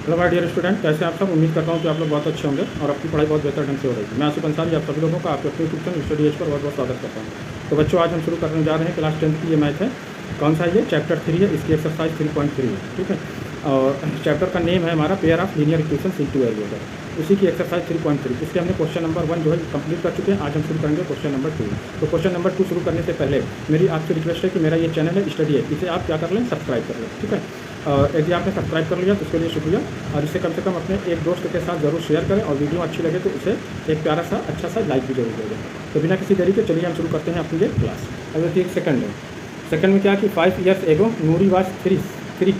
Hello my dear student, कैसे आप सब। उम्मीद करता हूँ कि आप लोग बहुत अच्छे होंगे और आपकी पढ़ाई बहुत बेहतर ढंग से हो रही है। मैं आसिफ अंसारी आप सभी लोगों का आपके अपने YouTube channel study as per बहुत बहुत स्वागत करता हूँ। तो बच्चों, आज हम शुरू करने जा रहे हैं क्लास 10th की ये मैथ है। कौन सा है ये? चैप्टर 3 है, इसकी एक्सरसाइज 3.3 है। ठीक है, और चैप्टर का नेम है हमारा pair of linear equations into variable. उसी की एक्सरसाइज 3.3, इसके हमने क्वेश्चन नंबर 1 जो है कंप्लीट कर चुके हैं। आज हम शुरू करेंगे क्वेश्चन नंबर 2। तो क्वेश्चन नंबर 2 शुरू करने से पहले मेरी आपसे रिक्वेस्ट है कि मेरा ये चैनल है स्टडी है, इसे आप क्या कर लें, सब्सक्राइब कर लें। ठीक है, और यदि आपने सब्सक्राइब कर लिया तो उसके लिए शुक्रिया, और इसे कम से कम अपने एक दोस्त के साथ ज़रूर शेयर करें, और वीडियो अच्छी लगे तो उसे एक प्यारा सा अच्छा सा लाइक भी जरूर दें। तो बिना किसी देरी के चलिए हम शुरू करते हैं अपनी ये क्लास। अब देखिए एक सेकंड है, सेकंड में क्या कि 5 years ago Noori was three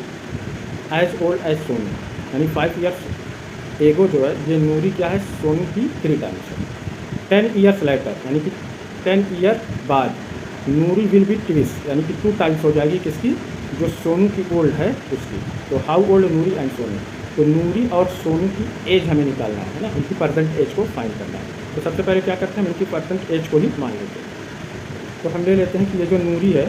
as old as Sonu, यानी 5 years एगो जो है ये नूरी क्या है, सोनू की 3 टाइम्स है। 10 years लेटर, यानी कि 10 ईयर बाद नूरी विल बी ट्विस, यानी कि 2 टाइम्स हो जाएगी किसकी, जो सोनू की ओल्ड है उसकी। तो how old Noori and Sonu, तो नूरी और सोनू की एज हमें निकालना है ना, उनकी परसेंट एज को फाइंड करना है। तो सबसे पहले क्या करते हैं, हम इनकी परसेंट एज को ही मान लेते हैं। तो हम ले लेते हैं कि ये जो नूरी है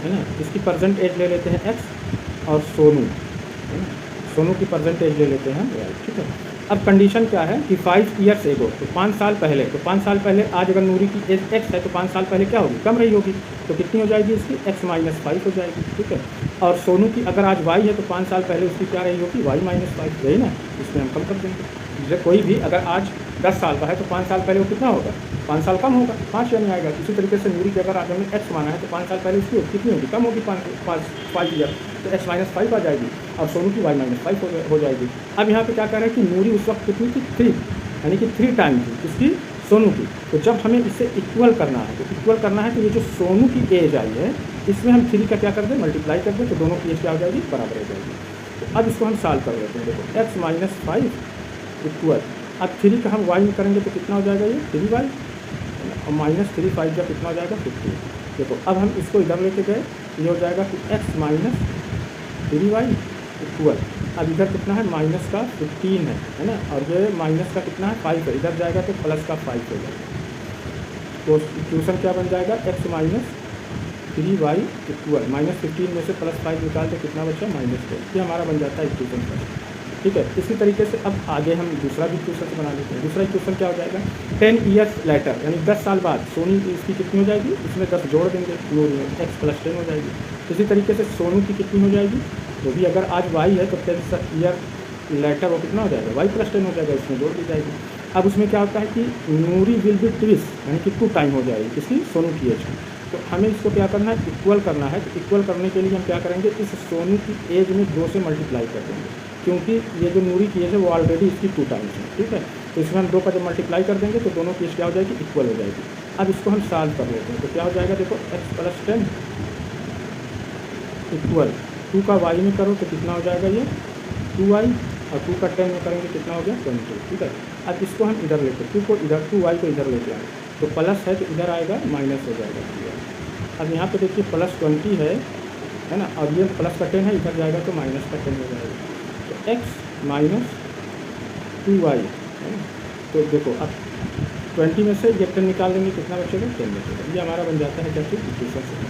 ना, इसकी परसेंट एज ले लेते हैं x, और सोनू है ना, सोनू की परसेंट एज ले लेते हैं y। ठीक है, अब कंडीशन क्या है कि 5 years एगो, तो 5 साल पहले, तो 5 साल पहले आज अगर नूरी की एज x है तो 5 साल पहले क्या होगी, कम रही होगी। तो कितनी हो जाएगी इसकी, x - 5 हो जाएगी। ठीक है, और सोनू की अगर आज y है तो 5 साल पहले उसकी क्या रही होगी, y - 5 रही ना, इसमें हम कम कर देंगे। जैसे कोई भी अगर आज 10 साल का है तो 5 साल पहले वो कितना होगा, 5 साल कम होगा, 5 यानी आएगा। इसी तरीके से नूरी की अगर आज हमने x माना है तो 5 साल पहले उसकी कितनी होगी, कम होगी, 5 ईयर, तो x - 5 आ जाएगी, और सोनू की y - 5 हो जाएगी। अब यहाँ पे क्या कह रहे हैं कि नूरी उस वक्त कितनी थी, 3, यानी कि 3 टाइम थी किसकी, सोनू की। तो जब हमें इसे इक्वल करना है, तो इक्वल करना है तो ये जो सोनू की एज आई है इसमें हम 3 का क्या कर दें, मल्टीप्लाई कर दें, तो दोनों की एज क्या हो जाएगी, बराबर हो जाएगी। तो अब इसको हम सॉल्व कर लेते हैं। देखो x - 5 इक्वल, अब 3 का हम y में करेंगे तो कितना हो जाएगा, ये 3y, और -3 5 का कितना हो जाएगा, 50। देखो अब हम इसको इधर लेके गए, ये हो जाएगा कि x - 3y इक्वल, अब इधर कितना है, माइनस का 15 है ना, और ये माइनस का कितना है, 5 है, इधर जाएगा तो प्लस का 5 हो जाएगा। तो इक्वेशन क्या बन जाएगा, x - 3y इक्वल -15 में से +5 निकाल के कितना बचा, -4। ये हमारा बन जाता है इक्वेशन फर्स्ट। ठीक है, इसी तरीके से अब आगे हम दूसरा भी इक्वेशन बना लेते हैं। दूसरा इक्वेशन क्या हो जाएगा, 10 years लेटर, यानी 10 साल बाद सोनू की इसकी कितनी हो जाएगी, इसमें 10 जोड़ देंगे, नूरी में x + 10 हो जाएगी। इसी तरीके से सोनू की कितनी हो जाएगी, तो भी अगर आज y है तो 10 ईयर लेटर वो कितना हो जाएगा, y + 10 हो जाएगा, इसमें जोड़ दी जाएगी। अब उसमें क्या होता है कि नूरी विल बी ट्विस, यानी कि 2 टाइम हो जाएगी किसकी, सोनू की एज की। तो हमें इसको क्या करना है, इक्वल करना है। तो इक्वल करने के लिए हम क्या करेंगे, इस सोनू की एज में 2 से मल्टीप्लाई कर देंगे, क्योंकि ये जो नूरी की एज है वो ऑलरेडी इसकी 2 टाइम्स है। ठीक है, तो इसमें हम 2 का जब मल्टीप्लाई कर देंगे तो दोनों की एज क्या हो जाएगी, इक्वल हो जाएगी। अब इसको हम सॉल्व कर लेते हैं। तो क्या हो जाएगा, देखो x + 10 इक्वल 2 का y में करो तो कितना हो जाएगा, ये 2y, और 2 का 10 में करेंगे कितना हो गया, 20। ठीक है, अब इसको हम इधर लेते हैं, 2 को इधर, 2y को इधर लेते आए, तो प्लस है तो इधर आएगा माइनस हो जाएगा 2y। अब यहाँ पे देखिए +20 है ना, और ये प्लस का 10 है, इधर जाएगा तो माइनस का 10 हो जाएगा। तो x - 2y है ना, तो देखो अब 20 में से ये 10 निकाल देंगे, कितना बचेगा, 10 बचेगा। ये हमारा बन जाता है क्या, इक्वेशन सेकंड।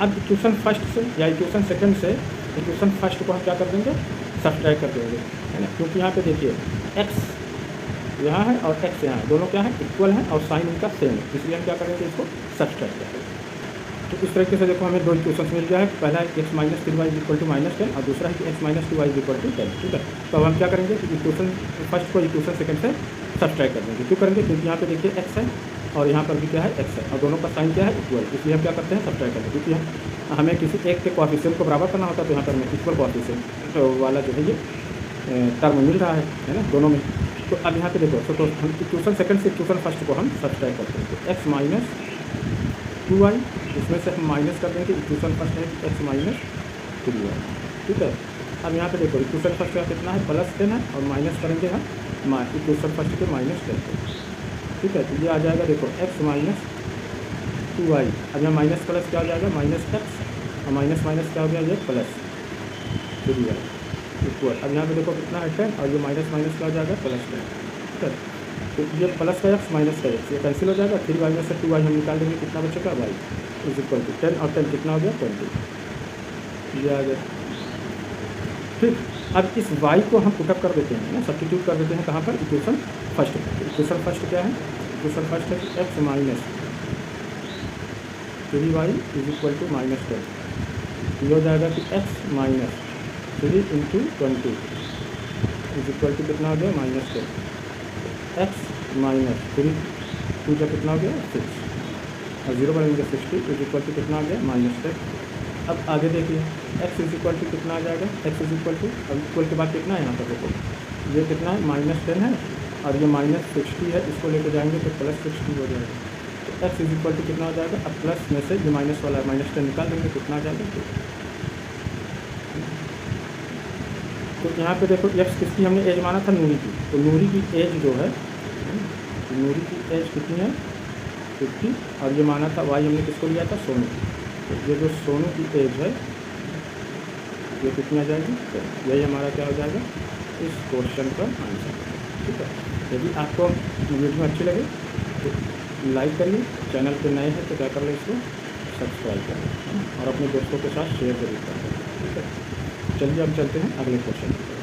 अब इक्वेशन फर्स्ट से या इक्वेशन सेकंड से इक्वेशन फर्स्ट को हम क्या कर देंगे, सब्सट्रैक्ट कर देंगे, है ना, क्योंकि यहाँ पे देखिए x यहाँ है और x यहाँ है, दोनों क्या है, इक्वल है, और साइन इनका सेम है, इसलिए हम क्या करेंगे, इसको सब्सट्रैक्ट करेंगे। तो इस तरीके से देखो हमें 2 इक्वेशन मिल गया है। पहला है x - 3y = -10, और दूसरा है कि x - 2y = 10। ठीक है, तो अब हम क्या करेंगे कि इक्वेशन फर्स्ट को इक्वेशन सेकंड से सब्सट्रैक्ट कर देंगे। क्यों करेंगे, क्योंकि यहाँ पे देखिए x है और यहाँ पर भी क्या है, x है, और दोनों का साइन क्या है, इक्वल, इसलिए हम क्या करते हैं, सब्सट्रैक्ट करते हैं। क्योंकि हमें किसी एक के कोएफिशिएंट को बराबर करना होता है, तो यहाँ पर हमें इक्वल कोएफिशिएंट वाला जो है ये टर्म मिल रहा है ना, दोनों में। तो अब यहाँ पे देखो, तो हम इक्वेशन सेकंड से इक्वेशन फर्स्ट को हम सब्सट्रैक्ट करते हैं। तो x - 2y, इसमें से हम माइनस कर देंगे, इक्वेशन फर्स्ट है x - 3y। ठीक है, अब यहाँ पे देखो इक्वेशन फर्स्ट का कितना है, +10 है, और माइनस करेंगे हम इक्वेशन फर्स्ट के -10। ठीक है, तो ये आ जाएगा, देखो x - 2y, अब यहाँ माइनस प्लस क्या हो जाएगा, -x, और माइनस माइनस क्या हो गया, ये +3y इक्वल। अब यहाँ पे देखो कितना है, 10, और ये माइनस माइनस क्या हो जाएगा, +10। ठीक है, तो ये प्लस का x माइनस का x, ये कैंसिल हो जाएगा। 3y में से 2y हम निकाल देंगे, कितना बचेगा, y = 10, और 10 कितना हो गया, 20। ये आ गया। ठीक, अब इस y को हम पुटअप कर देते हैं ना, सब्स्टिट्यूट कर देते हैं कहाँ पर, इक्वेशन फर्स्ट पर। इक्वेशन फर्स्ट क्या है, इक्वेशन फर्स्ट है कि x minus 3y is equal to -10। ये हो जाएगा कि x minus 3 into 20 is equal to कितना हो गया, -10। x माइनस 3 टू जब कितना हो गया 6 और 0 बनेंगे 60 इज इक्वल टू कितना आ गया -10। अब आगे देखिए x इज इक्वल टू कितना आ जाएगा, x इज इक्वल टू, अब इक्वल के बाद कितना है यहाँ पर देखो, ये कितना है -10 है और ये -60 है, इसको लेके जाएंगे तो +60 हो जाएगा। तो x इज इक्वल टू कितना हो जाएगा, अब प्लस में से ये माइनस वाला -10 निकाल देंगे कितना आ जाएगा। तो यहाँ पे देखो x किसकी हमने एज माना था, नूरी की, तो नूरी की एज जो है, नूरी की एज कितनी है 50 और ये माना था y हमने किसको लिया था, सोनू। तो ये जो सोनू की एज है ये कितनी आ जाएगी, तो यही हमारा क्या हो जाएगा इस क्वेश्चन का आंसर। ठीक है, यदि आपको वीडियो अच्छी लगे तो लाइक करिए, चैनल पे नए हैं तो क्या कर लें, इसको सब्सक्राइब करें और अपने दोस्तों के साथ शेयर जरूर करें। ठीक है, चलिए अब चलते हैं अगले क्वेश्चन की तरफ।